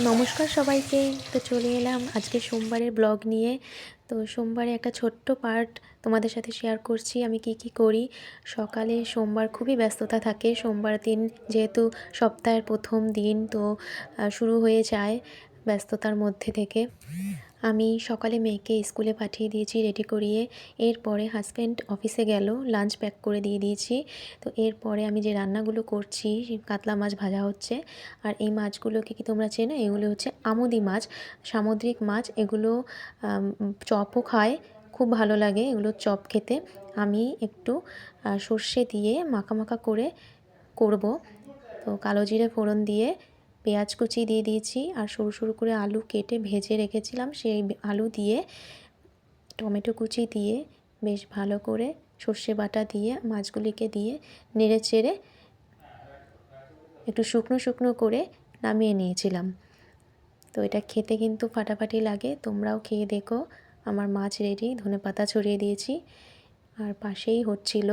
নমস্কার সবাইকে। তো চলে এলাম আজকে সোমবারের ব্লগ নিয়ে। তো সোমবারে একটা ছোট্ট পার্ট তোমাদের সাথে শেয়ার করছি আমি কি করি। সকালে সোমবার খুবই ব্যস্ততা থাকে। সোমবার দিন যেহেতু সপ্তাহের প্রথম দিন, তো শুরু হয়ে যায় ব্যস্ততার মধ্যে থেকে। আমি সকালে মেয়েকে স্কুলে পাঠিয়ে দিয়েছি রেডি করিয়ে। এরপরে হাজব্যান্ড অফিসে গেল, লাঞ্চ প্যাক করে দিয়ে দিয়েছি। তো এরপরে আমি যে রান্নাগুলো করছি, কাতলা মাছ ভাজা হচ্ছে। আর এই মাছগুলোকে কি তোমরা চেনো? এগুলো হচ্ছে আমুদি মাছ, সামুদ্রিক মাছ। এগুলো চপও খায়, খুব ভালো লাগে এগুলো চপ খেতে। আমি একটু সর্ষে দিয়ে মাখা মাখা করে করব। তো কালো জিরে ফোড়ন দিয়ে পেঁয়াজ কুচি দিয়ে দিয়েছি, আর সরু সরু করে আলু কেটে ভেজে রেখেছিলাম, সেই আলু দিয়ে টমেটো কুচি দিয়ে বেশ ভালো করে সর্ষে বাটা দিয়ে মাছগুলিকে দিয়ে নেড়ে চেড়ে একটু শুকনো শুকনো করে নামিয়ে নিয়েছিলাম। তো এটা খেতে কিন্তু ফাটাফাটি লাগে, তোমরাও খেয়ে দেখো। আমার মাছ রেডি, ধনেপাতা ছড়িয়ে দিয়েছি। আর পাশেই হচ্ছিল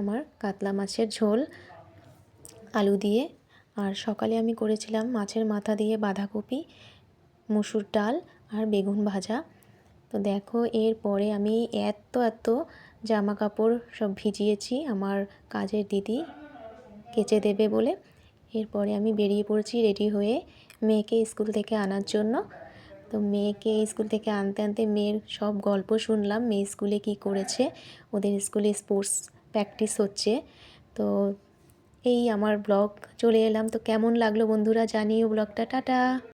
আমার কাতলা মাছের ঝোল আলু দিয়ে। আর সকালে আমি করেছিলাম মাছের মাথা দিয়ে বাঁধাকপি, মুসুর ডাল আর বেগুন ভাজা। তো দেখো, এরপরে আমি এত জামা কাপড় সব ভিজিয়েছি আমার কাজের দিদি কেচে দেবে বলে। এরপরে আমি বেরিয়ে পড়েছি রেডি হয়ে মেয়েকে স্কুল থেকে আনার জন্য। তো মেয়েকে স্কুল থেকে আনতে আনতে মেয়ের সব গল্প শুনলাম, মেয়ে স্কুলে কি করেছে। ওদের স্কুলে স্পোর্টস প্র্যাকটিস হচ্ছে। তো এই আমার ব্লগ চলে এলাম। তো কেমন লাগলো বন্ধুরা জানিও ব্লগটা। টাটা।